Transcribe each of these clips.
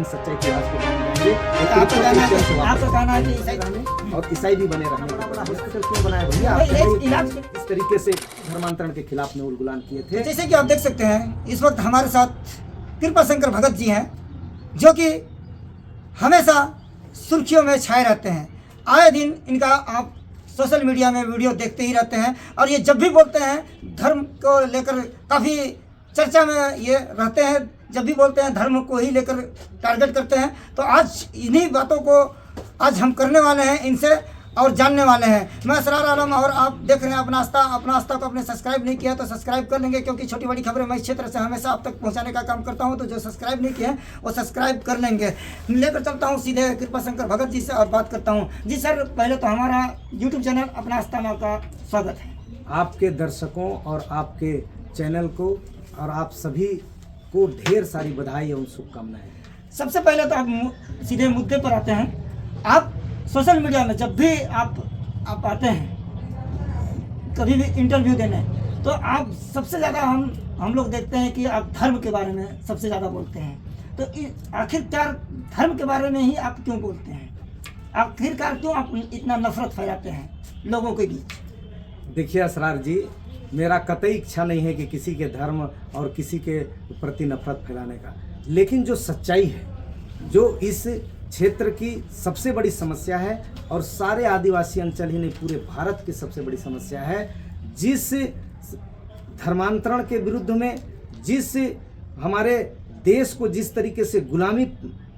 दिन सच्चाई की राज को जानेंगे। आपका कहना है कि रहने और ईसाई भी बने रहने का बड़ा हॉस्पिटल क्यों बनाया भैया? आपने इलाज इस तरीके से धर्मांतरण के खिलाफ में उलगुलान किए थे। जैसे कि आप देख सकते हैं इस वक्त हमारे साथ कृपा शंकर भगत जी हैं, जो कि हमेशा सुर्खियों में छाए रहते हैं। आए दिन इनका आप सोशल मीडिया में वीडियो देखते ही रहते हैं, और ये जब भी बोलते हैं धर्म को लेकर काफ़ी चर्चा में ये रहते हैं। जब भी बोलते हैं धर्म को ही लेकर टारगेट करते हैं। तो आज इन्हीं बातों को आज हम करने वाले हैं इनसे और जानने वाले हैं। मैं असरार आलम, और आप देख रहे हैं अपना आस्था को अपने सब्सक्राइब नहीं किया तो सब्सक्राइब कर लेंगे, क्योंकि छोटी बड़ी खबरें मैं इस क्षेत्र से हमेशा आप तक पहुंचाने का काम करता हूं। तो जो सब्सक्राइब नहीं किया वो सब्सक्राइब कर लेंगे। लेकर चलता हूं सीधे कृपा शंकर भगत जी से और बात करता हूं। जी सर, पहले तो हमारा यूट्यूब चैनल अपना आस्था में का स्वागत है। आपके दर्शकों और आपके चैनल को और आप सभी को ढेर सारी बधाई एवं शुभकामनाएं। सबसे पहले तो आप सीधे मुद्दे पर आते हैं। आप सोशल मीडिया में जब भी आप आते हैं कभी भी इंटरव्यू देने, तो आप सबसे ज़्यादा हम लोग देखते हैं कि आप धर्म के बारे में सबसे ज़्यादा बोलते हैं। तो आखिरकार धर्म के बारे में ही आप क्यों बोलते हैं? आखिरकार क्यों आप इतना नफरत फैलाते हैं लोगों के बीच? देखिए असरार जी, मेरा कतई इच्छा नहीं है कि किसी के धर्म और किसी के प्रति नफरत फैलाने का, लेकिन जो सच्चाई है, जो इस क्षेत्र की सबसे बड़ी समस्या है और सारे आदिवासी अंचल ही नहीं पूरे भारत की सबसे बड़ी समस्या है, जिस धर्मांतरण के विरुद्ध में जिस हमारे देश को जिस तरीके से गुलामी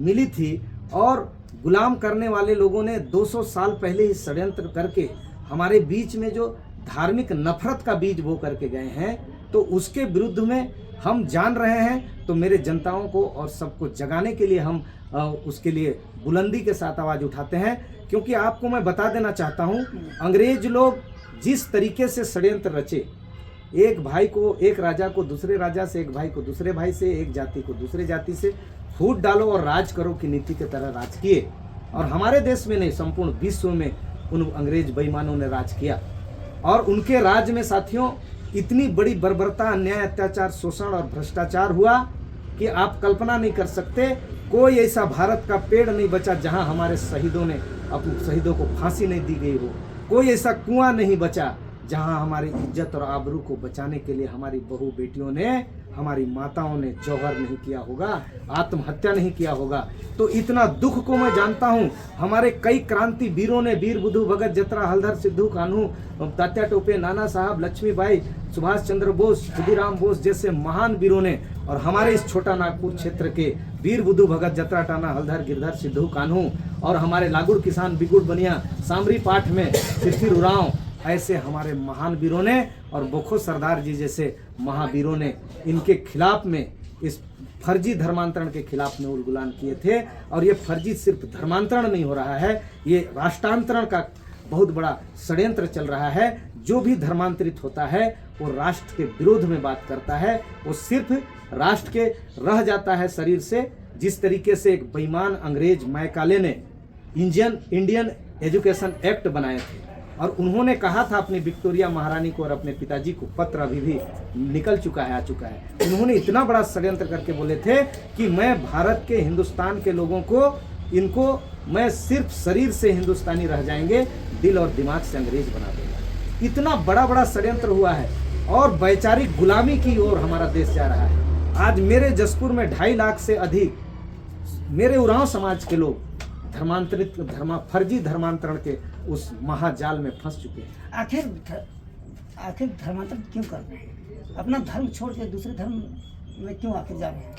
मिली थी और गुलाम करने वाले लोगों ने 200 साल पहले ही षड्यंत्र करके हमारे बीच में जो धार्मिक नफरत का बीज बो करके गए हैं, तो उसके विरुद्ध में हम जान रहे हैं। तो मेरे जनताओं को और सबको जगाने के लिए हम उसके लिए बुलंदी के साथ आवाज़ उठाते हैं। क्योंकि आपको मैं बता देना चाहता हूं, अंग्रेज लोग जिस तरीके से षड्यंत्र रचे, एक भाई को, एक राजा को दूसरे राजा से, एक भाई को दूसरे भाई से, एक जाति को दूसरे जाति से फूट डालो और राज करो की नीति की तरह राज किए। और हमारे देश में नहीं, संपूर्ण विश्व में उन अंग्रेज बेईमानों ने राज किया। और उनके राज में साथियों इतनी बड़ी बर्बरता, अन्याय, अत्याचार, शोषण और भ्रष्टाचार हुआ कि आप कल्पना नहीं कर सकते। कोई ऐसा भारत का पेड़ नहीं बचा जहां हमारे शहीदों ने अपने शहीदों को फांसी नहीं दी गई हो। कोई ऐसा कुआं नहीं बचा जहां हमारी इज्जत और आबरू को बचाने के लिए हमारी बहू बेटियों ने, हमारी माताओं ने जौहर नहीं किया होगा, आत्महत्या नहीं किया होगा। तो इतना दुख को मैं जानता हूं। हमारे कई क्रांति वीरों ने, वीर बुधु भगत जत्रा, हलधर सिद्धू कान्हू, तात्या टोपे, नाना साहब, लक्ष्मीबाई, सुभाष चंद्र बोस, खुदीराम बोस जैसे महान वीरों ने, और हमारे इस छोटा नागपुर क्षेत्र के वीर बुधु भगत जत्रा, टाना, हलधर, गिरधर, सिद्धू कान्हू, और हमारे लागुड़ किसान, बिगुड़ बनिया, सामरी पाठ में सिरफिर उरांव, ऐसे हमारे महान वीरों ने और बोखो सरदार जी जैसे महावीरों ने इनके खिलाफ में, इस फर्जी धर्मांतरण के खिलाफ में उलगुलान किए थे। और ये फर्जी सिर्फ धर्मांतरण नहीं हो रहा है, ये राष्ट्रांतरण का बहुत बड़ा षड्यंत्र चल रहा है। जो भी धर्मांतरित होता है वो राष्ट्र के विरोध में बात करता है, वो सिर्फ राष्ट्र के रह जाता है शरीर से। जिस तरीके से एक बेईमान अंग्रेज मैकाले ने इंडियन एजुकेशन एक्ट बनाए थे, और उन्होंने कहा था अपनी विक्टोरिया महारानी को और अपने पिताजी को, पत्र अभी भी निकल चुका है, आ चुका है। उन्होंने इतना बड़ा षड्यंत्र करके बोले थे कि मैं भारत के, हिंदुस्तान के लोगों को, इनको मैं सिर्फ शरीर से हिंदुस्तानी रह जाएंगे, दिल और दिमाग से अंग्रेज बना देंगे। इतना बड़ा बड़ा षड्यंत्र हुआ है और वैचारिक गुलामी की ओर हमारा देश जा रहा है। आज मेरे जसपुर में 2.5 लाख से अधिक मेरे उरांव समाज के लोग फर्जी धर्मांतरण के उस महाजाल में फंस चुके हैं। आखिर धर्मांतरण क्यों कर रहे हैं? अपना धर्म छोड़ के दूसरे धर्म में क्यों आखिर जा रहे हैं?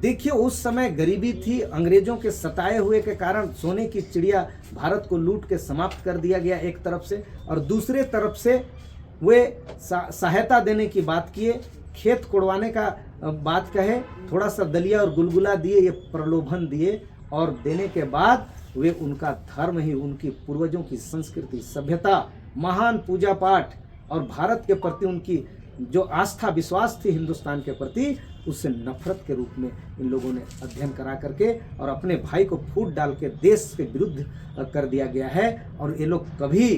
देखिए, उस समय गरीबी थी, अंग्रेजों के सताए हुए के कारण सोने की चिड़िया भारत को लूट के समाप्त कर दिया गया एक तरफ से, और दूसरे तरफ से वे सहायता देने की बात किए, खेत कोड़वाने का बात कहे, थोड़ा सा दलिया और गुलगुला दिए, ये प्रलोभन दिए, और देने के बाद वे उनका धर्म ही, उनकी पूर्वजों की संस्कृति, सभ्यता, महान पूजा पाठ और भारत के प्रति उनकी जो आस्था विश्वास थी हिंदुस्तान के प्रति, उससे नफरत के रूप में इन लोगों ने अध्ययन करा करके और अपने भाई को फूट डाल के देश के विरुद्ध कर दिया गया है। और ये लोग कभी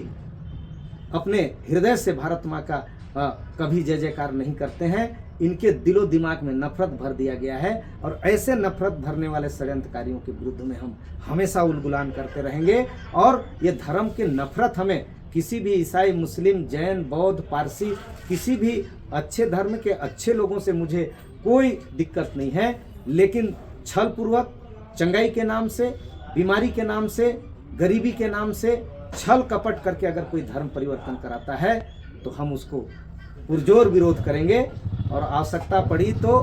अपने हृदय से भारत माँ का कभी जय जयकार नहीं करते हैं। इनके दिलो दिमाग में नफरत भर दिया गया है और ऐसे नफरत भरने वाले षड्यंत्रकारियों के विरुद्ध में हम हमेशा उलगुलान करते रहेंगे। और ये धर्म की नफरत हमें किसी भी ईसाई, मुस्लिम, जैन, बौद्ध, पारसी, किसी भी अच्छे धर्म के अच्छे लोगों से मुझे कोई दिक्कत नहीं है, लेकिन छल पूर्वक चंगाई के नाम से, बीमारी के नाम से, गरीबी के नाम से छल कपट करके अगर कोई धर्म परिवर्तन कराता है तो हम उसको पुरजोर विरोध करेंगे और आवश्यकता पड़ी तो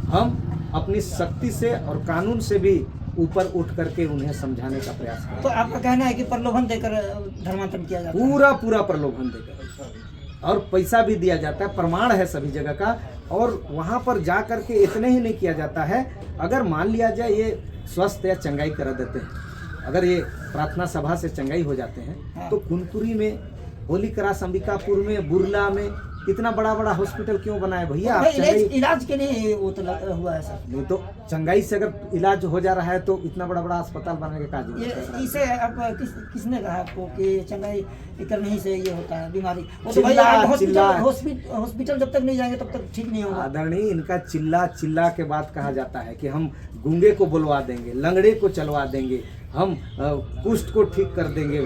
हम अपनी शक्ति से और कानून से भी ऊपर उठ करके उन्हें समझाने का प्रयास करें। तो आपका कहना है कि प्रलोभन देकर धर्मांतरण किया जाता है? पूरा प्रलोभन देकर और पैसा भी दिया जाता है, प्रमाण है सभी जगह का। और वहाँ पर जा करके इतने ही नहीं किया जाता है, अगर मान लिया जाए ये स्वस्थ या चंगाई करा देते हैं, अगर ये प्रार्थना सभा से चंगाई हो जाते हैं तो कुनकुरी में, होली क्रॉस, अंबिकापुर में, बुरला में इतना बड़ा बड़ा हॉस्पिटल क्यों बनाए भैया? आप इलाज के लिए वो तो हुआ है सर। नहीं तो चंगाई से अगर इलाज हो जा रहा है तो इतना बड़ा बड़ा अस्पताल बनाने के काज ये इसे आप किसने कहा आपको कि चंगाई करने ही से ये होता है बीमारी? वो तो भैया हॉस्पिटल जब तक नहीं जाएंगे तब तक ठीक नहीं होगा। आदरणीय, इनका चिल्ला के बाद कहा जाता है कि हम गूंगे को बुलवा देंगे, लंगड़े को चलवा देंगे, हम कुष्ठ को ठीक कर देंगे,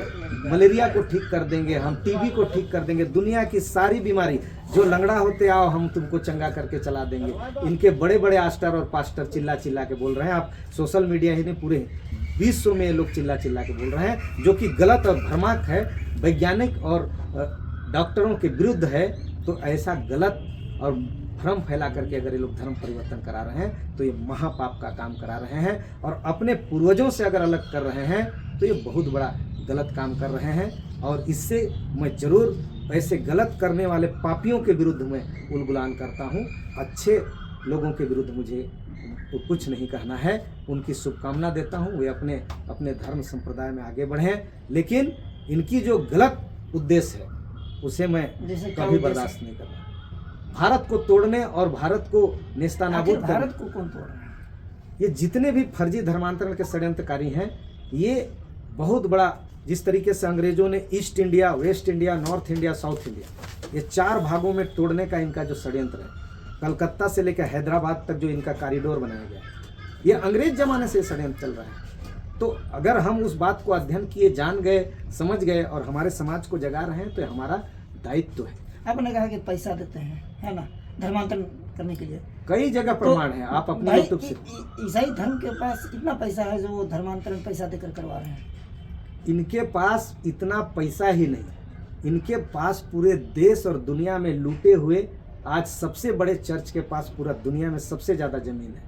मलेरिया को ठीक कर देंगे, हम टीबी को ठीक कर देंगे, दुनिया की सारी बीमारी, जो लंगड़ा होते आओ हम तुमको चंगा करके चला देंगे। इनके बड़े बड़े आस्टर और पास्टर चिल्ला के बोल रहे हैं। आप सोशल मीडिया ही नहीं, पूरे विश्व में लोग चिल्ला के बोल रहे हैं, जो कि गलत और भ्रमाक है, वैज्ञानिक और डॉक्टरों के विरुद्ध है। तो ऐसा गलत और भ्रम फैला करके अगर ये लोग धर्म परिवर्तन करा रहे हैं तो ये महापाप का काम करा रहे हैं, और अपने पूर्वजों से अगर अलग कर रहे हैं तो ये बहुत बड़ा गलत काम कर रहे हैं। और इससे मैं जरूर ऐसे गलत करने वाले पापियों के विरुद्ध में उलगुलान करता हूँ। अच्छे लोगों के विरुद्ध मुझे तो कुछ नहीं कहना है, उनकी शुभकामना देता हूँ, वे अपने अपने धर्म संप्रदाय में आगे बढ़ें, लेकिन इनकी जो गलत उद्देश्य है उसे मैं कभी बर्दाश्त नहीं करता। भारत को तोड़ने और भारत को नेस्तनाबूद करने, भारत को कौन तोड़ रहा है? ये जितने भी फर्जी धर्मांतरण के षड्यंत्रकारी हैं, ये बहुत बड़ा, जिस तरीके से अंग्रेजों ने east India, waste India, north India, south India, ये 4 भागों में तोड़ने का इनका जो षड्यंत्र है, कलकत्ता से लेकर हैदराबाद तक जो इनका कॉरिडोर बनाया गया, ये अंग्रेज जमाने से षड्यंत्र चल रहा है। तो अगर हम उस बात को अध्ययन किए, जान गए, समझ गए और हमारे समाज को जगा रहे हैं तो हमारा दायित्व है। आपने कहा कि पैसा देते हैं, है ना, धर्मांतरण करने के लिए? कई जगह प्रमाण है, आप अपने यूट्यूब से। ईसाई धर्म के पास इतना पैसा है जो वो धर्मांतरण पैसा देकर करवा रहे हैं? इनके पास इतना पैसा ही नहीं, इनके पास पूरे देश और दुनिया में लूटे हुए आज सबसे बड़े चर्च के पास पूरा दुनिया में सबसे ज़्यादा ज़मीन है।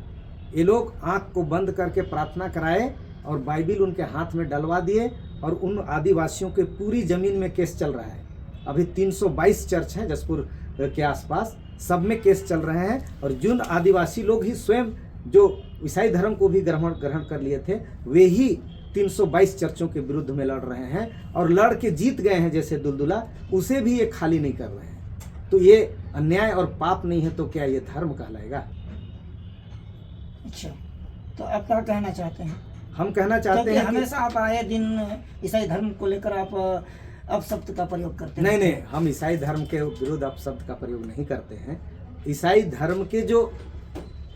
ये लोग आँख को बंद करके प्रार्थना कराए और बाइबिल उनके हाथ में डलवा दिए, और उन आदिवासियों के पूरी ज़मीन में केस चल रहा है। अभी 322 चर्च हैं जसपुर के आसपास, सब में केस चल रहे हैं। और जिन आदिवासी लोग ही स्वयं जो ईसाई धर्म को भी ग्रहण कर लिए थे, वे ही 322 चर्चों के विरुद्ध में लड़ रहे हैं, और लड़ के जीत गए हैं। जैसे दुलदुला, उसे भी ये खाली नहीं कर रहे हैं। तो ये अन्याय और पाप नहीं है तो क्या ये धर्म कहलाएगा? अच्छा, तो आप क्या कहना चाहते हैं? हम कहना चाहते हैं हमेशा आप आए दिन ईसाई धर्म को लेकर आप अपशब्द का प्रयोग करते हैं। नहीं, हम ईसाई धर्म के विरुद्ध अपशब्द का प्रयोग नहीं करते हैं। ईसाई धर्म के जो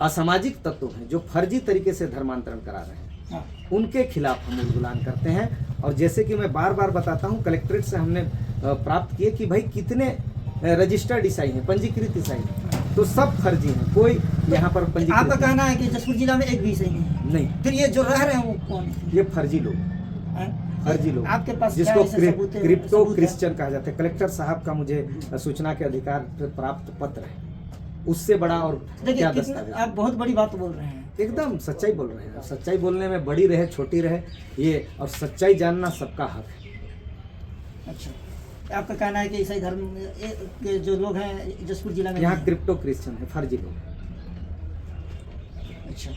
असामाजिक तत्व हैं, जो फर्जी तरीके से धर्मांतरण करा रहे हैं, उनके खिलाफ हम उलगुलान करते हैं। और जैसे कि मैं बार बार बताता हूं, कलेक्ट्रेट से हमने प्राप्त किए कि भाई कितने रजिस्टर्ड ईसाई हैं, पंजीकृत ईसाई हैं, तो सब फर्जी हैं, कोई यहाँ पर पंजीकृत। आपका कहना है कि जसपुर जिला में एक भी ईसाई नहीं है? नहीं। फिर ये जो रह रहे हैं वो कौन है? ये फर्जी लोग, फर्जी लोग आपके पास, जिसको क्रिप्टो क्रिश्चियन कहा जाता है। कलेक्टर साहब का मुझे सूचना के अधिकार प्राप्त पत्र है, उससे बड़ा और क्या दस्तावेज? आप बहुत बड़ी बात बोल रहे हैं। एकदम सच्चाई बोल रहे हैं। सच्चाई बोलने में बड़ी रहे छोटी रहे ये, और सच्चाई जानना सबका हक है। अच्छा, आपका कहना है कि ईसाई धर्म के जो लोग हैं जसपुर जिला में, यहाँ क्रिप्टो क्रिश्चियन है, फर्जी लोग। अच्छा,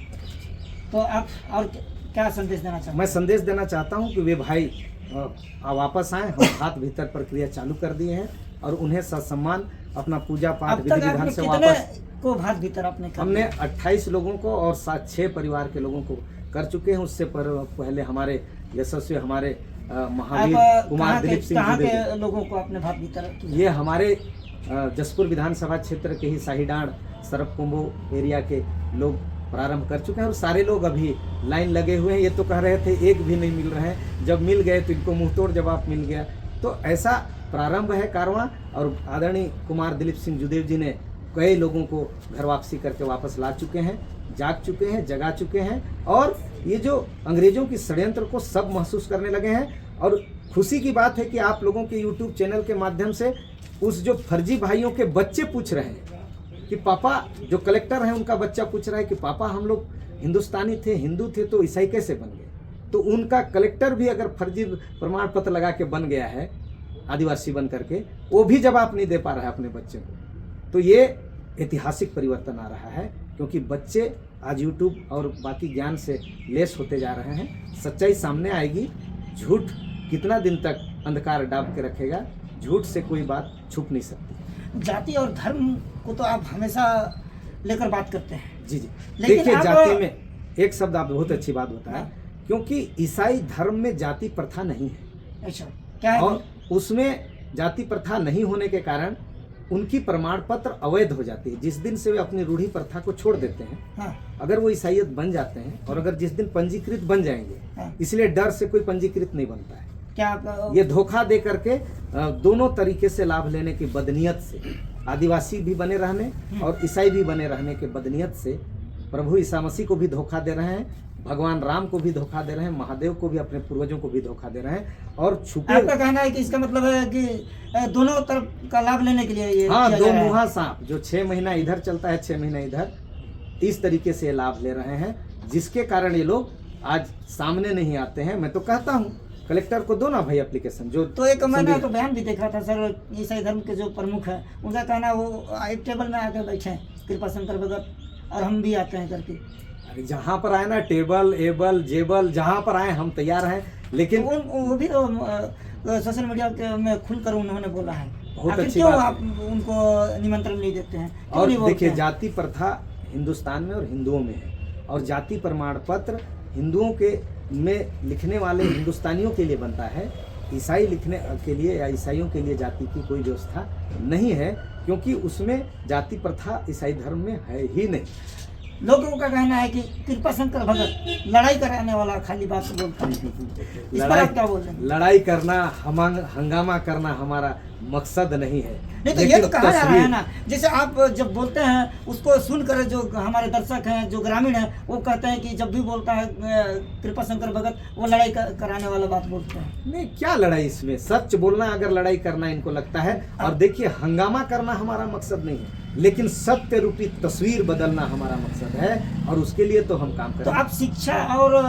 तो आप और क्या संदेश देना चाहते हैं? मैं संदेश देना चाहता हूँ कि वे भाई वापस आए। हम हाथ भीतर प्रक्रिया चालू कर दिए हैं, और उन्हें ससम्मान अपना पूजा पाठ विधि विधान से वापस को भात भीतर आपने हमने 28 लोगों को और 6 परिवार के लोगों को कर चुके हैं। उससे पहले हमारे यशस्वी हमारे महावीर कुमार दिलीप सिंह जी के लोगों को आपने भात भीतर? ये हमारे जसपुर विधानसभा क्षेत्र के ही साहिडांड सरपकुंभो एरिया के लोग प्रारंभ कर चुके हैं और सारे लोग अभी लाइन लगे हुए हैं। ये तो कह रहे थे एक भी नहीं मिल रहे हैं, जब मिल गए तो इनको मुंह तोड़ जवाब मिल गया। तो ऐसा प्रारंभ है कारवां, और आदरणीय कुमार दिलीप सिंह जुदेव जी ने कई लोगों को घर वापसी करके वापस ला चुके हैं, जाग चुके हैं, जगा चुके हैं, और ये जो अंग्रेजों की षड्यंत्र को सब महसूस करने लगे हैं। और खुशी की बात है कि आप लोगों के यूट्यूब चैनल के माध्यम से उस जो फर्जी भाइयों के बच्चे पूछ रहे हैं कि पापा, जो कलेक्टर हैं उनका बच्चा पूछ रहा है कि पापा हम लोग हिंदुस्तानी थे, हिंदू थे, तो ईसाई कैसे बन गए। तो उनका कलेक्टर भी अगर फर्जी प्रमाण पत्र लगा के बन गया है आदिवासी बन करके, वो भी जवाब नहीं दे पा रहा है अपने बच्चे को। तो ये ऐतिहासिक परिवर्तन आ रहा है, क्योंकि बच्चे आज यूट्यूब और बाकी ज्ञान से लेस होते जा रहे हैं। सच्चाई सामने आएगी। झूठ कितना दिन तक अंधकार डाल के रखेगा, झूठ से कोई बात छुप नहीं सकती। जाति और धर्म को तो आप हमेशा लेकर बात करते हैं। जी जी, लेकिन देखिए आप- जाति में एक शब्द आप बहुत अच्छी बात बताया, क्योंकि ईसाई धर्म में जाति प्रथा नहीं है, अच्छा, क्या है? और उसमें जाति प्रथा नहीं होने के कारण उनकी प्रमाण पत्र अवैध हो जाती है। जिस दिन से वे अपनी रूढ़ी प्रथा को छोड़ देते हैं, हाँ, अगर वो ईसाइयत बन जाते हैं, और अगर जिस दिन पंजीकृत बन जाएंगे, हाँ। इसलिए डर से कोई पंजीकृत नहीं बनता है। क्या आप ये धोखा दे करके दोनों तरीके से लाभ लेने की बदनीयत से, आदिवासी भी बने रहने और ईसाई भी बने रहने के बदनीयत से प्रभु ईसा मसीह को भी धोखा दे रहे हैं, भगवान राम को भी धोखा दे रहे हैं, महादेव को भी, अपने पूर्वजों को भी धोखा दे रहे हैं। और छुपे, आपका कहना है कि इसका मतलब है कि दोनों तरफ का लाभ लेने के लिए ये हाँ, किया दो जा रहा है। मुहा सांप, जो 6 महीना इधर चलता है 6 महीना इधर, इस तरीके से लाभ ले रहे हैं, जिसके कारण ये लोग आज सामने नहीं आते हैं। मैं तो कहता हूँ कलेक्टर को दो ना भाई एप्लीकेशन। जो तो एक मैंने तो बयान भी देखा था सर, ईसाई धर्म के जो प्रमुख है उनका कहना है वो एक टेबल में आकर बैठे हैं कृपा शंकर भगत, और हम भी आते हैं करके। अरे जहाँ पर आए ना, टेबल एबल जेबल जहाँ पर आए हम तैयार हैं, लेकिन वो भी तो सोशल मीडिया में खुलकर उन्होंने बोला है। बहुत आखिर अच्छी क्यों बात आप उनको निमंत्रण नहीं देते हैं, क्यों और नहीं बोलते देखिए हैं? जाति प्रथा हिंदुस्तान में और हिंदुओं में है, और जाति प्रमाण पत्र हिंदुओं के में लिखने वाले हिंदुस्तानियों के लिए बनता है। ईसाई लिखने के लिए या ईसाइयों के लिए जाति की कोई व्यवस्था नहीं है, क्योंकि उसमें जाति प्रथा ईसाई धर्म में है ही नहीं। लोगों का कहना है कि कृपा शंकर भगत लड़ाई कराने वाला खाली बात बोलता है। इस पर आप क्या बोल रहे हैं? लड़ाई करना, हंगामा करना हमारा मकसद नहीं है। नहीं तो ये लेकिन तो कहा जा रहा है तस्वीर- ना, जैसे आप जब बोलते हैं उसको सुनकर जो हमारे दर्शक हैं, जो ग्रामीण हैं, वो कहते हैं कि जब भी बोलता है कृपा शंकर भगत, वो लड़ाई कराने वाला बात बोलते हैं। नहीं, क्या लड़ाई इसमें, सच बोलना अगर लड़ाई करना इनको लगता है। और देखिए, हंगामा करना हमारा मकसद नहीं है, लेकिन सत्य रूपी तस्वीर बदलना हमारा मकसद है, और उसके लिए तो हम काम तो करें। आप शिक्षा और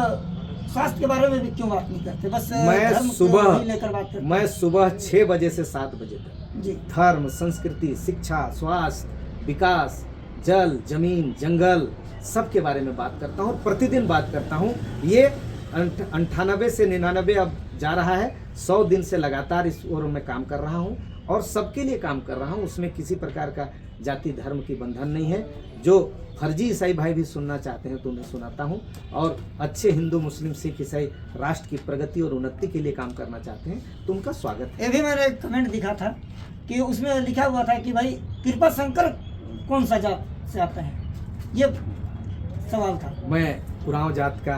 स्वास्थ्य के बारे में भी क्यों बात नहीं करते? बस धर्म को ही लेकर बात करते मैं सुबह 6 बजे से 7 बजे तक हैं। जी, धर्म, संस्कृति, शिक्षा, स्वास्थ्य, विकास, जल, जमीन, जंगल, सब के बारे में बात करता हूँ, प्रतिदिन बात करता हूँ। ये 98 से 99 अब जा रहा है, 100 दिन से लगातार इस ओर में काम कर रहा हूँ, और सबके लिए काम कर रहा हूँ। उसमें किसी प्रकार का जाति धर्म की बंधन नहीं है। जो फर्जी ईसाई भाई भी सुनना चाहते हैं तो उन्हें सुनाता हूँ, और अच्छे हिंदू, मुस्लिम, सिख, ईसाई राष्ट्र की प्रगति और उन्नति के लिए काम करना चाहते हैं तो उनका स्वागत है। ये भी मैंने एक कमेंट दिखा था कि उसमें लिखा हुआ था कि भाई कृपा शंकर कौन सा जात से आता है, ये सवाल था। मैं उरांव जात का,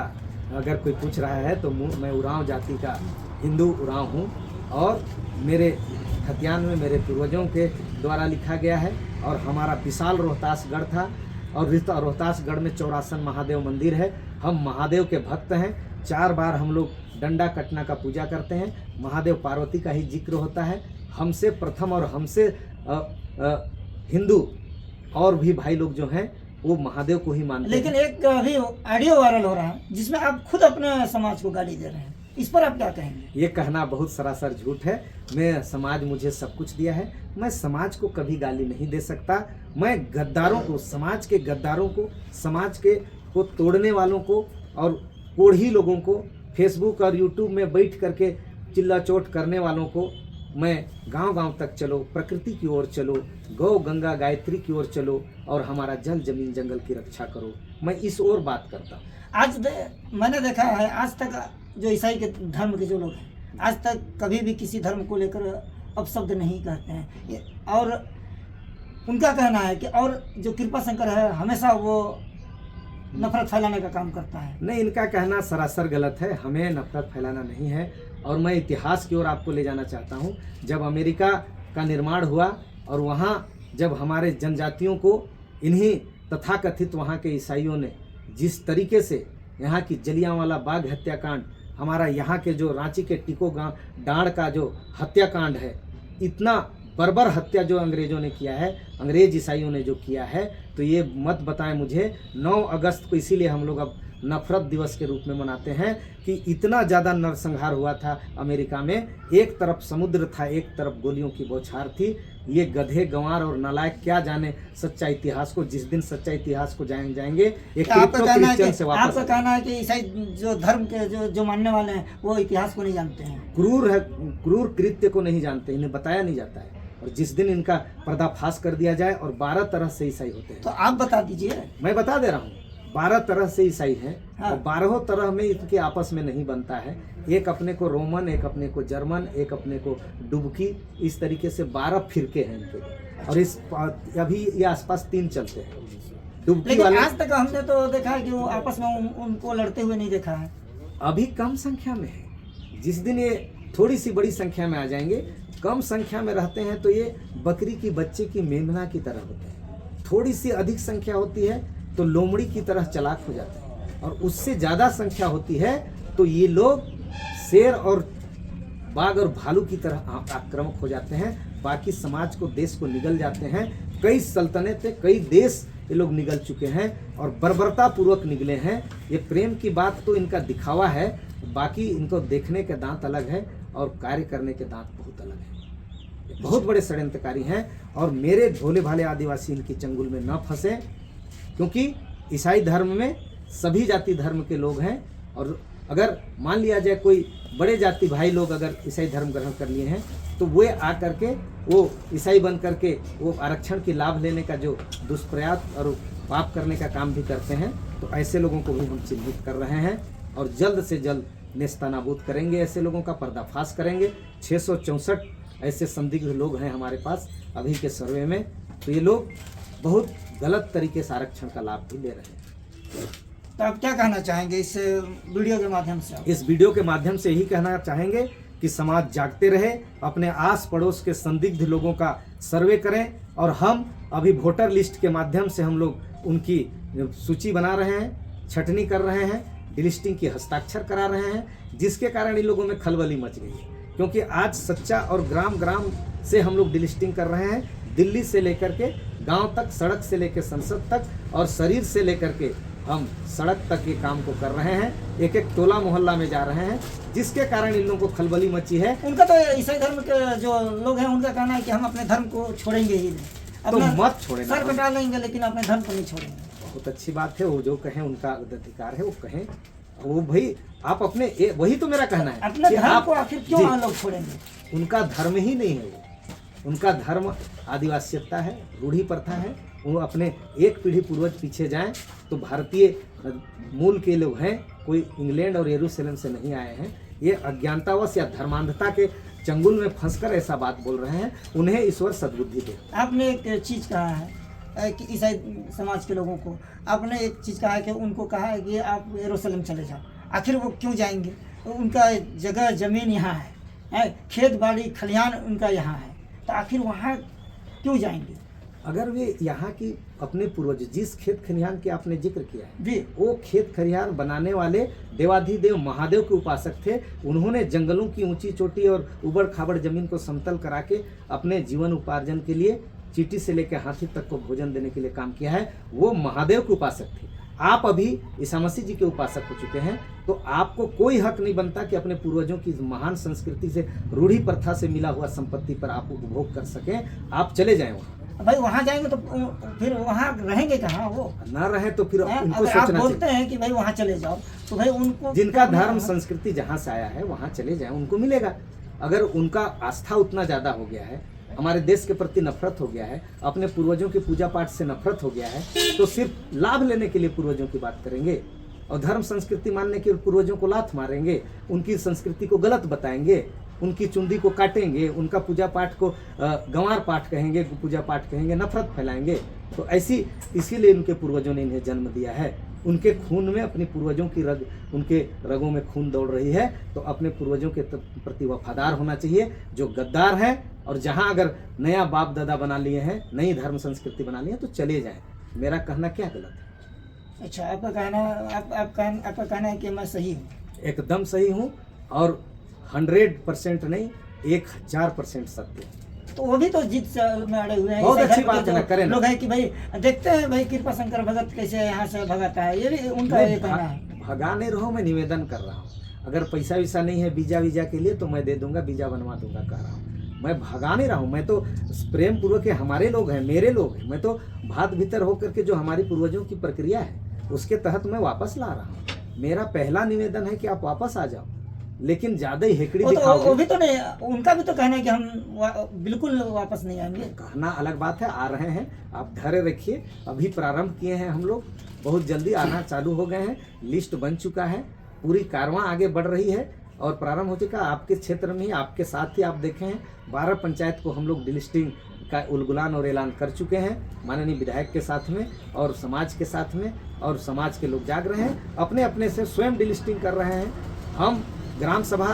अगर कोई पूछ रहा है तो मैं उरांव जाति का हिंदू उरांव हूँ, और मेरे खतियान में मेरे पूर्वजों के द्वारा लिखा गया है। और हमारा विशाल रोहतासगढ़ था, और रोहतासगढ़ में चौरासन महादेव मंदिर है। हम महादेव के भक्त हैं। 4 बार हम लोग डंडा कटना का पूजा करते हैं। महादेव पार्वती का ही जिक्र होता है। हमसे प्रथम और हमसे हिंदू और भी भाई लोग जो हैं वो महादेव को ही मानते हैं। लेकिन एक अभी ऑडियो वायरल हो रहा है जिसमें आप खुद अपने समाज को गाली दे रहे हैं, इस पर आप क्या कहेंगे? ये कहना बहुत सरासर झूठ है। मैं समाज मुझे सब कुछ दिया है, मैं समाज को कभी गाली नहीं दे सकता। मैं गद्दारों को, समाज के गद्दारों को, समाज के को तोड़ने वालों को और कोढ़ी लोगों को, फेसबुक और यूट्यूब में बैठ करके चिल्ला चोट करने वालों को मैं गांव-गांव तक चलो, प्रकृति की ओर चलो, गौ गंगा गायत्री की ओर चलो, और हमारा जल जमीन जंगल की रक्षा करो, मैं इस ओर बात करता हूँ। मैंने देखा है आज तक जो ईसाई के धर्म के जो लोग हैं, आज तक कभी भी किसी धर्म को लेकर अपशब्द नहीं कहते हैं। और उनका कहना है कि और जो कृपा शंकर है हमेशा वो नफरत फैलाने का काम करता है। नहीं, इनका कहना सरासर गलत है। हमें नफरत फैलाना नहीं है। और मैं इतिहास की ओर आपको ले जाना चाहता हूँ। जब अमेरिका का निर्माण हुआ और वहाँ जब हमारे जनजातियों को इन्हीं तथाकथित वहाँ के ईसाइयों ने जिस तरीके से यहाँ की जलियांवाला बाग हत्याकांड, हमारा यहाँ के जो रांची के टिको गांव डांड का जो हत्याकांड है, इतना बर्बर हत्या जो अंग्रेज़ों ने किया है, अंग्रेज ईसाइयों ने जो किया है, तो ये मत बताएं मुझे 9 अगस्त को इसीलिए हम लोग अब नफरत दिवस के रूप में मनाते हैं कि इतना ज़्यादा नरसंहार हुआ था अमेरिका में। एक तरफ समुद्र था, एक तरफ गोलियों की बौछार थी। ये गधे गंवार और नालायक क्या जाने सच्चा इतिहास को। जिस दिन सच्चा इतिहास को जाएंगे एक क्रिश्चियन से वापस। आपका कहना है कि ईसाई जो धर्म के जो मानने वाले हैं वो इतिहास को नहीं जानते हैं, क्रूर कृत्य को नहीं जानते, इन्हें बताया नहीं जाता है। और जिस दिन इनका पर्दाफाश कर दिया जाए, और 12 तरह से ईसाई होते हैं। तो आप बता दीजिए। मैं बता दे रहा हूँ, 12 तरह से ईसाई हैं। हाँ। और 12 तरह में इनके आपस में नहीं बनता है। एक अपने को रोमन, एक अपने को जर्मन, एक अपने को डुबकी, इस तरीके से 12 फिरके हैं इनके। और इस अभी ये आसपास 3 चलते हैं डुबकी लेकिन वाले। आज तक हमने तो देखा है कि वो आपस में उनको लड़ते हुए नहीं देखा है। अभी कम संख्या में है। जिस दिन ये थोड़ी सी बड़ी संख्या में आ जाएंगे, कम संख्या में रहते हैं तो ये बकरी की बच्चे की मेमना की तरह होते हैं। थोड़ी सी अधिक संख्या होती है तो लोमड़ी की तरह चालाक हो जाते हैं। और उससे ज़्यादा संख्या होती है तो ये लोग शेर और बाघ और भालू की तरह आक्रामक हो जाते हैं। बाकी समाज को, देश को निगल जाते हैं। कई सल्तनतें, कई देश ये लोग निगल चुके हैं और बर्बरता पूर्वक निगले हैं। ये प्रेम की बात तो इनका दिखावा है, बाकी इनको देखने के दांत अलग है और कार्य करने के दांत बहुत अलग है। ये बहुत बड़े षड्यंत्रकारी हैं। और मेरे भोले भाले आदिवासी इनकी चंगुल में न फंसे, क्योंकि ईसाई धर्म में सभी जाति धर्म के लोग हैं। और अगर मान लिया जाए कोई बड़े जाति भाई लोग अगर ईसाई धर्म ग्रहण कर लिए हैं तो वे आ करके वो ईसाई बन करके वो आरक्षण की लाभ लेने का जो दुष्प्रयास और पाप करने का काम भी करते हैं। तो ऐसे लोगों को भी हम चिन्हित कर रहे हैं और जल्द से जल्द नेस्तनाबूद करेंगे। ऐसे लोगों का पर्दाफाश करेंगे। 664 ऐसे संदिग्ध लोग हैं हमारे पास अभी के सर्वे में। तो ये लोग बहुत गलत तरीके से आरक्षण का लाभ भी ले रहे हैं। तो आप क्या कहना चाहेंगे इस वीडियो के माध्यम से? इस वीडियो के माध्यम से यही कहना चाहेंगे कि समाज जागते रहे, अपने आस पड़ोस के संदिग्ध लोगों का सर्वे करें। और हम अभी वोटर लिस्ट के माध्यम से हम लोग उनकी सूची बना रहे हैं, छटनी कर रहे हैं, डिलिस्टिंग की हस्ताक्षर करा रहे हैं, जिसके कारण इन लोगों में खलबली मच गई है। क्योंकि आज सच्चा और ग्राम ग्राम से हम लोग डिलिस्टिंग कर रहे हैं, दिल्ली से लेकर के गांव तक, सड़क से लेकर संसद तक और शरीर से लेकर के हम सड़क तक ये काम को कर रहे हैं। एक एक टोला मोहल्ला में जा रहे हैं, जिसके कारण इन लोगों को खलबली मची है। उनका तो ईसाई धर्म के जो लोग हैं उनका कहना है कि हम अपने धर्म को छोड़ेंगे ही नहीं, तो मत छोड़ें, सर कटा लेंगे लेकिन अपने धर्म को नहीं छोड़ेंगे। बहुत अच्छी बात है, वो जो कहें उनका अधिकार है, वो कहें। वो भाई आप अपने वही तो मेरा कहना है, अपने कि धर्म आप को आखिर क्यों हम लोग छोड़ेंगे? उनका धर्म ही नहीं है वो। उनका धर्म आदिवासियता है, रूढ़ी प्रथा है। वो अपने एक पीढ़ी पूर्वज पीछे जाएं तो भारतीय मूल के लोग हैं, कोई इंग्लैंड और यरूशलेम से नहीं आए हैं। ये अज्ञानतावश या धर्मांधता के चंगुल में फंसकर ऐसा बात बोल रहे हैं। उन्हें ईश्वर सद्बुद्धि दे। आपने एक चीज़ कहा है कि ईसाई समाज के लोगों को, आपने एक चीज़ कहा है कि उनको कहा है कि आप यरूशलेम चले जाओ। आखिर वो क्यों जाएंगे? उनका जगह ज़मीन यहाँ है, खेत बाड़ी खलिहान उनका यहाँ है, तो आखिर वहाँ क्यों जाएंगे? अगर वे यहाँ की अपने पूर्वज जिस खेत खलिहान के आपने जिक्र किया है जी, वो खेत खलिहान बनाने वाले देवाधिदेव महादेव के उपासक थे। उन्होंने जंगलों की ऊंची चोटी और उबड़ खाबड़ जमीन को समतल करा के अपने जीवन उपार्जन के लिए चींटी से लेकर हाथी तक को भोजन देने के लिए काम किया है। वो महादेव के उपासक थे। आप अभी ईसा मसीह जी के उपासक हो चुके हैं, तो आपको कोई हक नहीं बनता कि अपने पूर्वजों की महान संस्कृति से, रूढ़ी प्रथा से मिला हुआ संपत्ति पर आप उपभोग कर सकें। आप चले जाएं वहाँ। भाई वहाँ जाएंगे तो फिर वहाँ रहेंगे कहाँ? वो ना रहे तो फिर उनको अगर आप सोचना बोलते चाहिए। हैं कि भाई वहाँ चले जाओ, तो भाई उनको जिनका धर्म संस्कृति जहाँ से आया है वहाँ चले जाएं, उनको मिलेगा। अगर उनका आस्था उतना ज़्यादा हो गया है, हमारे देश के प्रति नफरत हो गया है, अपने पूर्वजों के पूजा पाठ से नफरत हो गया है, तो सिर्फ लाभ लेने के लिए पूर्वजों की बात करेंगे और धर्म संस्कृति मानने के पूर्वजों को लात मारेंगे, उनकी संस्कृति को गलत बताएंगे, उनकी चुंदी को काटेंगे, उनका पूजा पाठ को गंवार पाठ कहेंगे, पूजा पाठ कहेंगे, नफरत फैलाएंगे। तो इसीलिए उनके पूर्वजों ने इन्हें जन्म दिया है। उनके खून में अपने पूर्वजों की उनके रगों में खून दौड़ रही है। तो अपने पूर्वजों के प्रति वफादार होना चाहिए। जो गद्दार हैं और जहां अगर नया बाप दादा बना लिए हैं, नई धर्म संस्कृति बना ली है, तो चले जाएं। मेरा कहना क्या गलत है? अच्छा, आपका कहना है कि मैं सही हूँ? एकदम सही हूँ, और 100% नहीं, 1000% सत्य। तो वो भी तो जीत में अड़े हुए हैं। बहुत अच्छी बात है ना, करें ना। लोग है कि भाई देखते हैं भाई कृपा शंकर भगत कैसे यहाँ से भगाता है, ये भी उनका ये कहना है। भगा नहीं रहा हूँ, मैं निवेदन कर रहा हूँ। अगर पैसा वैसा नहीं है वीजा के लिए तो मैं दे दूंगा, वीजा बनवा दूंगा, कह रहा हूँ। मैं भगा नहीं रहा हूँ, मैं तो प्रेम पूर्वक हमारे लोग हैं, मेरे लोग हैं। मैं तो भात भीतर होकर के जो हमारी पूर्वजों की प्रक्रिया है उसके तहत मैं वापस ला रहा हूँ। मेरा पहला निवेदन है कि आप वापस आ जाओ, लेकिन ज्यादा ही हेकड़ी दिखाओगे। वो भी तो नहीं, उनका भी तो कहना है कि हम बिल्कुल वापस नहीं आएंगे। कहना अलग बात है, आ रहे हैं, आप धैर्य रखिए। अभी प्रारंभ किए हैं हम लोग, बहुत जल्दी आना चालू हो गए हैं। लिस्ट बन चुका है, पूरी कारवां आगे बढ़ रही है और प्रारंभ हो चुका। आपके क्षेत्र में ही, आपके साथ ही आप देखे हैं 12 पंचायत को हम लोग डिलिस्टिंग का उलगुलान और ऐलान कर चुके हैं, माननीय विधायक के साथ में और समाज के साथ में। और समाज के लोग जाग रहे हैं, अपने अपने से स्वयं डिलिस्टिंग कर रहे हैं। हम ग्राम सभा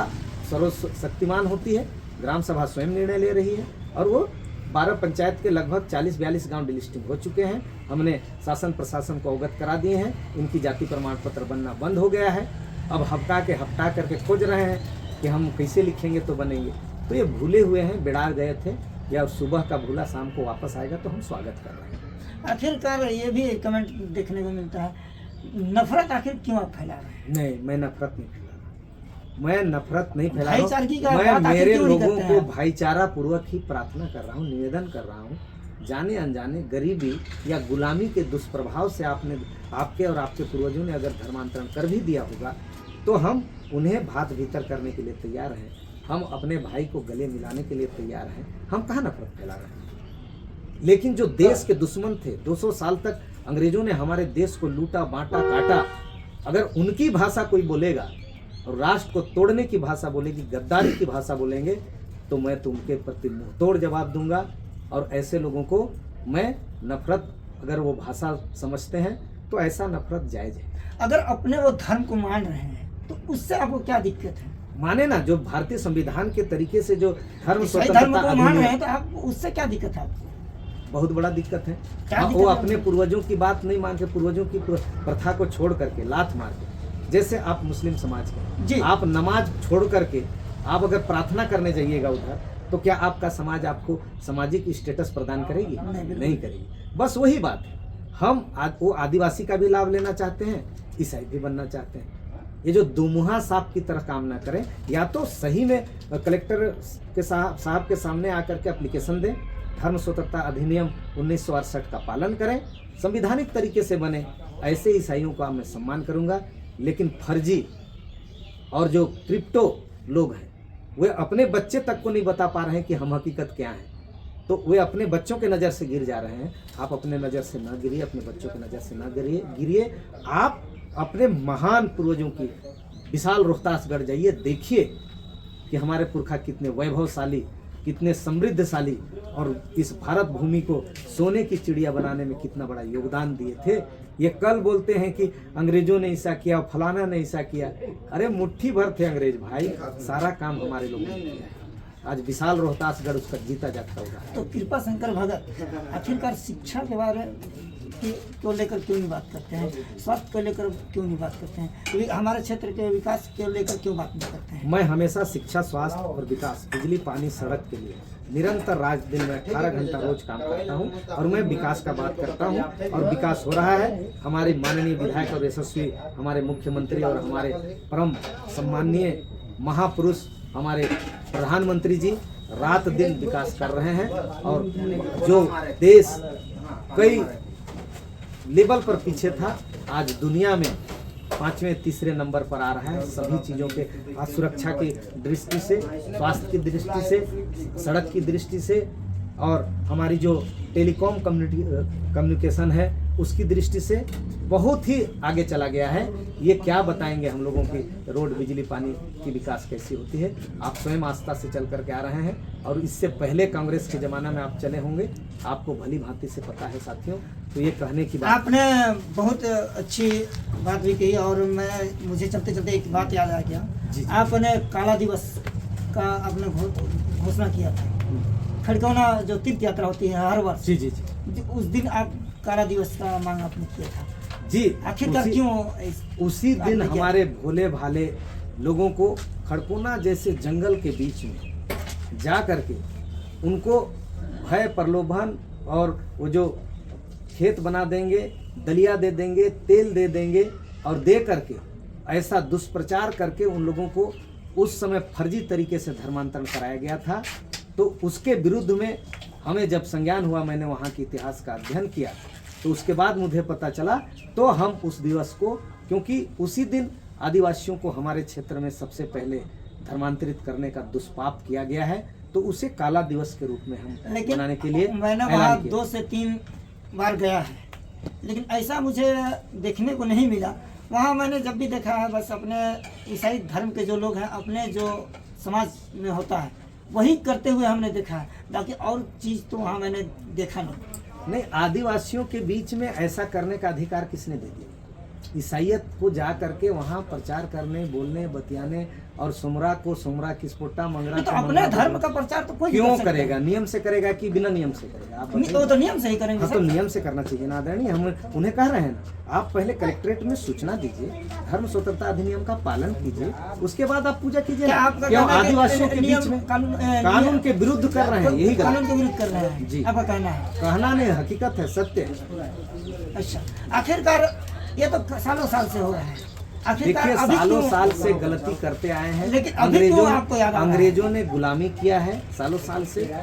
सर्वशक्तिमान होती है, ग्राम सभा स्वयं निर्णय ले रही है, और वो 12 पंचायत के लगभग 40-42 गांव डिलिस्टिंग हो चुके हैं। हमने शासन प्रशासन को अवगत करा दिए हैं, इनकी जाति प्रमाण पत्र बनना बंद हो गया है। अब हफ्ता करके खोज रहे हैं कि हम कैसे लिखेंगे तो बनेंगे। तो ये भूले हुए हैं, बिड़ार गए थे, या सुबह का भूला शाम को वापस आएगा, तो हम स्वागत कर रहे हैं। आखिरकार ये भी कमेंट देखने को मिलता है, नफरत आखिर क्यों आप फैला रहे हैं? नहीं, मैं नफरत नहीं फैला रहा, मैं नफरत नहीं फैला रहा। मैं मेरे लोगों को भाईचारा पूर्वक ही प्रार्थना कर रहा हूँ, निवेदन कर रहा हूँ। जाने अनजाने गरीबी या गुलामी के दुष्प्रभाव से आपके और आपके पूर्वजों ने अगर धर्मांतरण कर भी दिया होगा, तो हम उन्हें भात भीतर करने के लिए तैयार हैं। हम अपने भाई को गले मिलाने के लिए तैयार हैं। हम कहाँ नफरत फैला रहे हैं? लेकिन जो देश के दुश्मन थे, 200 साल तक अंग्रेजों ने हमारे देश को लूटा, बांटा, काटा, अगर उनकी भाषा कोई बोलेगा और राष्ट्र को तोड़ने की भाषा बोलेगी, गद्दारी की भाषा बोलेंगे, तो मैं तुमके प्रति मुंहतोड़ जवाब दूंगा। और ऐसे लोगों को मैं नफरत, अगर वो भाषा समझते हैं तो ऐसा नफरत जायज है। अगर अपने वो धर्म को मान रहे हैं तो उससे आपको क्या दिक्कत है? माने ना, जो भारतीय संविधान के तरीके से जो धर्म धर्म को मान रहे हैं तो आप उससे क्या दिक्कत है आपको? बहुत बड़ा दिक्कत है। वो अपने पूर्वजों की बात नहीं मान के, पूर्वजों की प्रथा को छोड़ करके, लात मार के, जैसे आप मुस्लिम समाज के, आप नमाज छोड़ करके आप अगर प्रार्थना करने जाइएगा उधर, तो क्या आपका समाज आपको सामाजिक स्टेटस प्रदान करेगी? नहीं करेगी। बस वही बात है। हम वो आदिवासी का भी लाभ लेना चाहते हैं, ईसाई भी बनना चाहते हैं। ये जो दुमुहा सांप की तरह काम ना करें, या तो सही में कलेक्टर के साहब के सामने आकर के एप्लीकेशन दें, धर्म स्वतंत्रता अधिनियम 1968 का पालन करें, संविधानिक तरीके से बने, ऐसे ईसाइयों का मैं सम्मान करूंगा। लेकिन फर्जी और जो क्रिप्टो लोग हैं, वे अपने बच्चे तक को नहीं बता पा रहे हैं कि हम हकीकत क्या है, तो वे अपने बच्चों के नज़र से गिर जा रहे हैं। आप अपने नज़र से ना गिरिए, अपने बच्चों के नज़र से ना गिरिए। आप अपने महान पूर्वजों की विशाल रोहतासगढ़ जाइए, देखिए कि हमारे पुरखा कितने वैभवशाली, कितने समृद्धशाली, और इस भारत भूमि को सोने की चिड़िया बनाने में कितना बड़ा योगदान दिए थे। ये कल बोलते हैं कि अंग्रेजों ने ऐसा किया, फलाना ने ऐसा किया। अरे मुट्ठी भर थे अंग्रेज भाई, सारा काम हमारे लोगों ने किया है। आज विशाल रोहतासगढ़ उसका जीता जागता होगा। तो कृपा शंकर भगत आखिरकार शिक्षा के बारे को लेकर क्यों नहीं बात करते हैं? स्वास्थ्य को लेकर क्यों नहीं बात करते हैं? हमारे क्षेत्र के विकास को लेकर क्यों बात नहीं करते हैं? मैं हमेशा शिक्षा, स्वास्थ्य और विकास, बिजली, पानी, सड़क के लिए निरंतर रात दिन में 18 घंटा रोज काम करता हूं, और मैं विकास का बात करता हूं, और विकास हो रहा है। हमारे माननीय विधायक और यशस्वी हमारे मुख्यमंत्री और हमारे परम सम्माननीय महापुरुष हमारे प्रधानमंत्री जी रात दिन विकास कर रहे हैं। और जो देश कई लेवल पर पीछे था, आज दुनिया में 5वें 3रे नंबर पर आ रहा है। सभी चीज़ों के सुरक्षा की दृष्टि से, स्वास्थ्य की दृष्टि से, सड़क की दृष्टि से, और हमारी जो टेलीकॉम कम्युनिकेशन है उसकी दृष्टि से बहुत ही आगे चला गया है। ये क्या बताएंगे हम लोगों की रोड, बिजली, पानी की विकास कैसी होती है। आप स्वयं आस्था से चल करके आ रहे हैं और इससे पहले कांग्रेस के ज़माना में आप चले होंगे, आपको भली भांति से पता है साथियों। तो ये कहने की बात, आपने बहुत अच्छी बात भी कही और मुझे चलते चलते एक बात याद आ गया। जी। आपने काला दिवस का आपने घोषणा किया था। खड़गौना जो तीर्थ यात्रा होती है हर वर्ष, जी जी जी उस दिन आप काला दिवस का मांग आपने किया था जी। आखिरकार क्यों? उसी दिन आपने क्या- हमारे भोले भाले लोगों को खड़कोना जैसे जंगल के बीच में जा करके उनको भय, प्रलोभन और वो जो खेत बना देंगे, दलिया दे देंगे, तेल दे देंगे और दे करके ऐसा दुष्प्रचार करके उन लोगों को उस समय फर्जी तरीके से धर्मांतरण कराया गया था। तो उसके विरुद्ध में हमें जब संज्ञान हुआ, मैंने वहाँ के इतिहास का अध्ययन किया, तो उसके बाद मुझे पता चला, तो हम उस दिवस को, क्योंकि उसी दिन आदिवासियों को हमारे क्षेत्र में सबसे पहले धर्मांतरित करने का दुष्पाप किया गया है, तो उसे काला दिवस के रूप में हम मनाने के लिए मैंने ऐलान वहाँ किया। 2 से 3 बार गया है, लेकिन ऐसा मुझे देखने को नहीं मिला। वहाँ मैंने जब भी देखा है, बस अपने ईसाई धर्म के जो लोग हैं, अपने जो समाज में होता है वही करते हुए हमने देखा है, बाकी और चीज़ तो वहाँ मैंने देखा नहीं। आदिवासियों के बीच में ऐसा करने का अधिकार किसने दे दिया? ईसाइयत को जा करके वहाँ प्रचार करने, बोलने, बतियाने और सुमरा को सुमरा, किसपोटा, मंगरा तो को अपने मंगरा धर्म का प्रचार तो कोई भी क्यों कर सकता करेगा? है। नियम से करेगा कि बिना नियम से करेगा? आप नहीं, वो तो नियम से ही करेंगे हाँ, तो सर। नियम से करना चाहिए ना आदरणीय। हम उन्हें कह रहे हैं ना, आप पहले कलेक्ट्रेट में सूचना दीजिए, धर्म स्वतंत्रता अधिनियम का पालन कीजिए, उसके बाद आप पूजा कीजिए। क्या आपका क्यों कहना है कि आदिवासियों के बीच में कानून के विरुद्ध कर रहे हैं? यही कानून गलत के विरुद्ध कर रहे हैं जी। आपका कहना है? कहना नहीं, हकीकत है, सत्य है। अच्छा, आखिरकार ये तो सालों साल से हो रहा है। आखिरकार देखिए, अभी सालों क्यों- साल से गलती करते आए हैं। लेकिन अभी क्यों आपको याद आ रहा है? अंग्रेजों ने गुलामी किया है सालों साल से,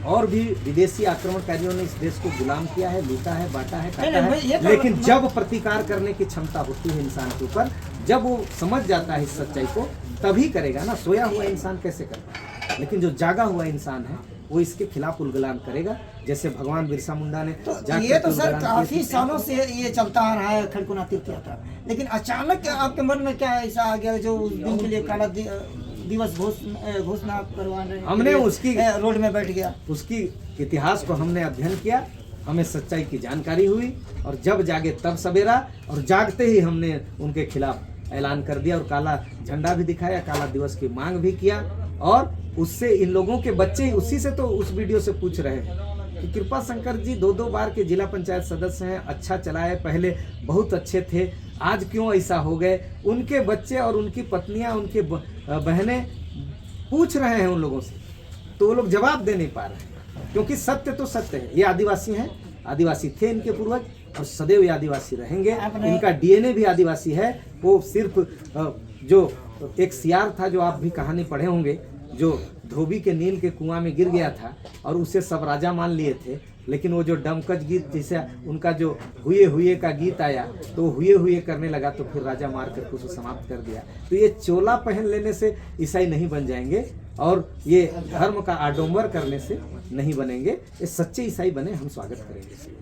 और भी विदेशी आक्रमणकारियों ने इस देश को गुलाम किया है, लूटा है, बांटा है, काटा नहीं, ये है। तो- लेकिन जब प्रतिकार करने की क्षमता होती है इंसान के ऊपर, जब वो समझ जाता है इस सच्चाई को, तभी करेगा ना। सोया हुआ इंसान कैसे करता है? लेकिन जो जागा हुआ इंसान है वो इसके खिलाफ उलगलान करेगा, जैसे भगवान बिरसा मुंडा ने तो जाग ये तो करके सर उलगलान काफी किए थे। सालों से ये चलता आ रहा है खड़कोना तीर्थ यात्रा, लेकिन अचानक आपके मन में क्या ऐसा आ गया जो उस दिन के लिए काला दिवस घोषणा करवाने हमने के लिए, उसकी- रोड में बैठ गया? उसकी इतिहास को हमने अध्ययन किया, हमें सच्चाई की जानकारी हुई, और जब जागे तब सवेरा, और जागते ही हमने उनके खिलाफ ऐलान कर दिया और काला झंडा भी दिखाया, काला दिवस की मांग भी किया। और उससे इन लोगों के बच्चे उसी से तो उस वीडियो से पूछ रहे हैं कि कृपा शंकर जी 2-2 बार के जिला पंचायत सदस्य हैं, अच्छा चलाए, पहले बहुत अच्छे थे, आज क्यों ऐसा हो गए? उनके बच्चे और उनकी पत्नियां, उनके बहनें पूछ रहे हैं उन लोगों से, तो वो लोग जवाब दे नहीं पा रहे हैं, क्योंकि सत्य तो सत्य है। ये आदिवासी हैं, आदिवासी थे इनके पूर्वज, और सदैव ये आदिवासी रहेंगे। इनका डीएनए भी आदिवासी है। वो सिर्फ जो एक सियार था, जो आप भी कहानी पढ़े होंगे, जो धोबी के नील के कुआं में गिर गया था और उसे सब राजा मान लिए थे, लेकिन वो जो डमकच गीत, जैसे उनका जो हुए हुए का गीत आया, तो हुए हुए करने लगा, तो फिर राजा मार करके उसे समाप्त कर दिया। तो ये चोला पहन लेने से ईसाई नहीं बन जाएंगे, और ये धर्म का आडंबर करने से नहीं बनेंगे। ये सच्चे ईसाई बने, हम स्वागत करेंगे।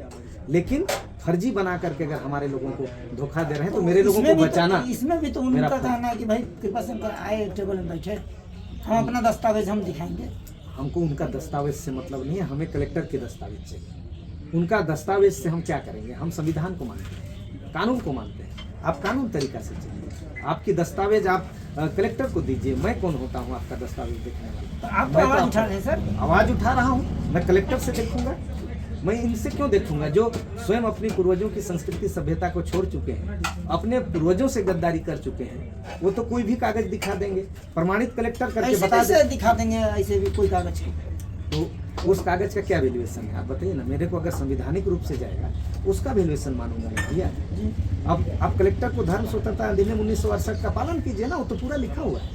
लेकिन फर्जी बना करके अगर हमारे लोगों को धोखा दे रहे हैं, तो मेरे लोगों को बचाना। इसमें भी तो मेरा उनका फर्ज। कहना है कि भाई कृपा शंकर आए, टेबल में बैठे, हम अपना दस्तावेज हम दिखाएंगे। हमको उनका दस्तावेज से मतलब नहीं है, हमें कलेक्टर के दस्तावेज चाहिए। उनका दस्तावेज से हम क्या करेंगे? हम संविधान को मानते हैं, कानून को मानते हैं। आप कानून तरीका से चलिए, आपकी दस्तावेज आप कलेक्टर को दीजिए। मैं कौन होता हूँ आपका दस्तावेज देखने वाला? तो आप तो मैं आवाज उठा रहे हैं सर। आवाज उठा रहा हूँ, मैं कलेक्टर से देखूंगा? मैं इनसे क्यों देखूंगा जो स्वयं अपनी पूर्वजों की संस्कृति सभ्यता को छोड़ चुके हैं, अपने पूर्वजों से गद्दारी कर चुके हैं? वो तो कोई भी कागज दिखा देंगे, प्रमाणित कलेक्टर करके ऐसे बता कैसे दे। दिखा देंगे ऐसे भी कोई कागज को? तो उस कागज का क्या वैल्यूएशन है आप बताइए ना। मेरे को अगर संवैधानिक रूप से जाएगा, उसका वैल्यूएशन मानूंगा मैं भैया। अब आप कलेक्टर को धर्म स्वतंत्रता अधिनियम 1968 का पालन कीजिए ना, वो तो पूरा लिखा हुआ है।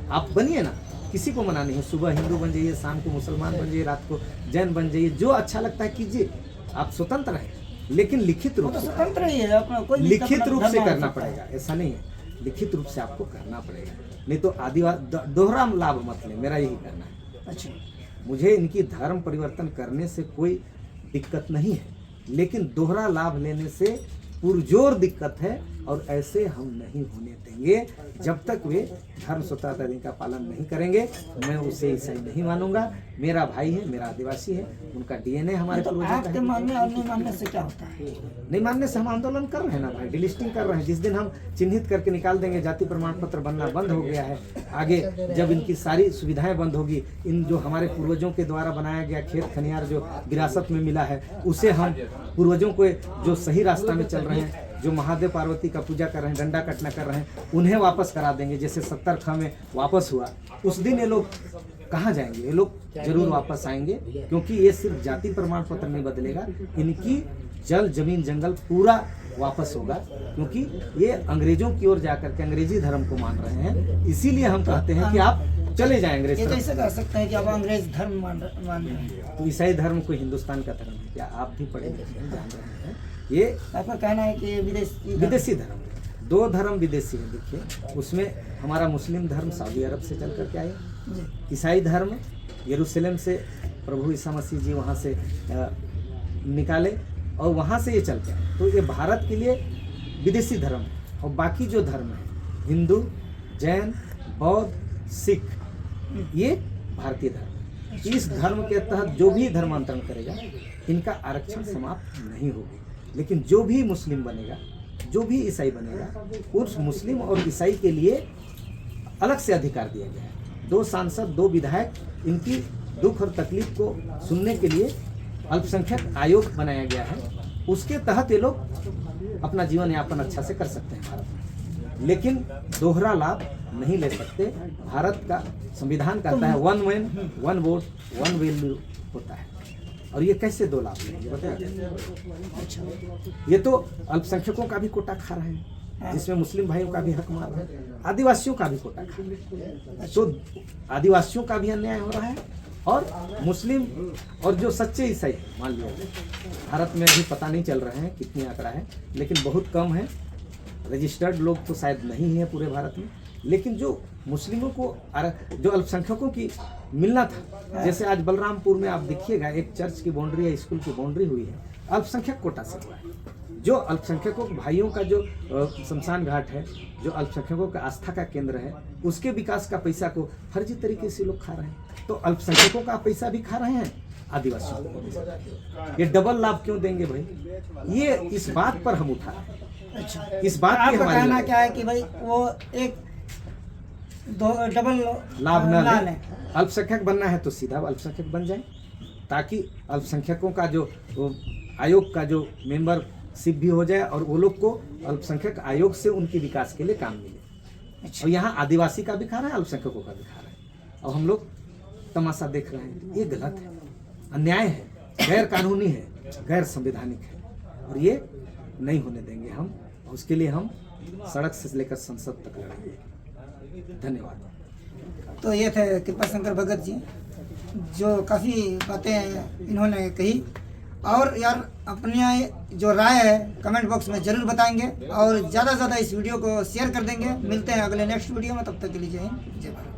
आप बनिए ना, किसी को मना नहीं है। सुबह हिंदू बन जाइए, शाम को मुसलमान बन जाइए, रात को जैन बन जाइए, जो अच्छा लगता है कीजिए, आप स्वतंत्र हैं। लेकिन लिखित वो रूप तो से, स्वतंत्र ही है, अपना कोई भी लिखित अपना रूप धर्म से हो करना सकता है। पड़ेगा, ऐसा नहीं है। लिखित रूप से आपको करना पड़ेगा, नहीं तो दोहरा लाभ मत ले। मेरा यही कहना है। अच्छा, मुझे इनकी धर्म परिवर्तन करने से कोई दिक्कत नहीं है, लेकिन दोहरा लाभ लेने से पुरजोर दिक्कत है और ऐसे हम नहीं होने देंगे। जब तक वे धर्म स्वतंत्रता दिन का पालन नहीं करेंगे मैं उसे ईसाई नहीं मानूंगा। मेरा भाई है, मेरा आदिवासी है, उनका डीएनए हमारे पूर्वजों का आपके है। मानने और नहीं मानने से क्या होता है? नहीं मानने से हम आंदोलन कर रहे हैं ना भाई, डिलिस्टिंग कर रहे हैं। जिस दिन हम चिन्हित करके निकाल देंगे, जाति प्रमाण पत्र बनना बंद हो गया है। आगे जब इनकी सारी सुविधाएं बंद होगी, इन जो हमारे पूर्वजों के द्वारा बनाया गया खेत खनियार जो विरासत में मिला है, उसे हम पूर्वजों को जो सही रास्ता में चल रहे हैं, जो महादेव पार्वती का पूजा कर रहे हैं, डंडा कटना कर रहे हैं, उन्हें वापस करा देंगे। जैसे 70 ख में वापस हुआ, उस दिन ये लोग कहाँ जाएंगे? ये लोग जरूर वापस आएंगे, क्योंकि ये सिर्फ जाति प्रमाण पत्र नहीं बदलेगा, इनकी जल जमीन जंगल पूरा वापस होगा। क्योंकि ये अंग्रेजों की ओर जाकर के अंग्रेजी धर्म को मान रहे हैं। इसीलिए हम कहते हैं कि आप चले जाएं अंग्रेज ये धर्म। कैसे कह सकते हैं कि आप अंग्रेज धर्म मान रहे हैं? तो ईसाई धर्म कोई हिंदुस्तान का धर्म है क्या? आप भी पढ़े लिखे हैं, जान रहे हैं। ये आपका कहना है कि विदेशी धर्म है। 2 धर्म विदेशी है। देखिए, उसमें हमारा मुस्लिम धर्म सऊदी अरब से चल करके आए, ईसाई धर्म यरूशलेम से प्रभु ईसा मसीह जी वहाँ से निकाले और वहाँ से ये चल के आए। तो ये भारत के लिए विदेशी धर्म है। और बाकी जो धर्म है, हिंदू, जैन, बौद्ध, सिख, ये भारतीय धर्म है। इस धर्म के तहत जो भी धर्मांतरण करेगा, इनका आरक्षण समाप्त नहीं होगा। लेकिन जो भी मुस्लिम बनेगा, जो भी ईसाई बनेगा, उस मुस्लिम और ईसाई के लिए अलग से अधिकार दिया गया है। 2 सांसद, 2 विधायक, इनकी दुख और तकलीफ को सुनने के लिए अल्पसंख्यक आयोग बनाया गया है। उसके तहत ये लोग अपना जीवन यापन अच्छा से कर सकते हैं भारत में, लेकिन दोहरा लाभ नहीं ले सकते। भारत का संविधान कहता है 1 मैन 1 वोट 1 वैल्यू होता है। और ये कैसे 2 लाभ लेंगे बताइए? ये तो अल्पसंख्यकों का भी कोटा खा रहे हैं, जिसमें मुस्लिम भाइयों का भी हक मार रहे हैं, आदिवासियों का भी कोटा खा रहे हैं। तो आदिवासियों का भी अन्याय हो रहा है और मुस्लिम और जो सच्चे ईसाई मान लिया भारत में अभी पता नहीं चल रहे हैं कितनी आंकड़ा है, लेकिन बहुत कम है। रजिस्टर्ड लोग तो शायद नहीं है पूरे भारत में, लेकिन जो मुस्लिमों को जो अल्पसंख्यकों की मिलना था, जैसे आज बलरामपुर में आप देखिएगा एक चर्च की बाउंड्री है, स्कूल की बाउंड्री हुई है, अल्पसंख्यक कोटा से हुआ है। जो अल्पसंख्यकों भाइयों का जो शमशान घाट है, जो अल्पसंख्यकों का आस्था का केंद्र है, उसके विकास का पैसा को फर्जी तरीके से लोग खा रहे हैं। तो अल्पसंख्यकों का पैसा भी खा रहे हैं, आदिवासियों को। ये डबल लाभ क्यों देंगे भाई? ये इस बात पर हम उठा रहे हैं। अच्छा, इस बात की आपका हमारी कहना क्या है कि भाई वो एक डबल लाभ न ना लें। लें। अल्पसंख्यक बनना है तो सीधा अल्पसंख्यक बन जाए, ताकि अल्पसंख्यकों का जो आयोग का जो मेंबरशिप भी हो जाए और वो लोग को अल्पसंख्यक आयोग से उनके विकास के लिए काम मिले। और यहाँ आदिवासी का भी खा रहा है, अल्पसंख्यकों का भी खा रहा है, और हम लोग तमाशा देख रहे हैं। ये गलत है, अन्याय है, गैर कानूनी है, गैर संवैधानिक है, और ये नहीं होने देंगे हम। उसके लिए हम सड़क से लेकर संसद तक लड़ेंगे। धन्यवाद। तो ये थे कृपाशंकर भगत जी, जो काफ़ी बातें इन्होंने कही। और यार अपनी जो राय है कमेंट बॉक्स में ज़रूर बताएंगे और ज़्यादा से ज़्यादा इस वीडियो को शेयर कर देंगे। मिलते हैं अगले नेक्स्ट वीडियो में, तब तक के लिए जय हिंद, जय भारत।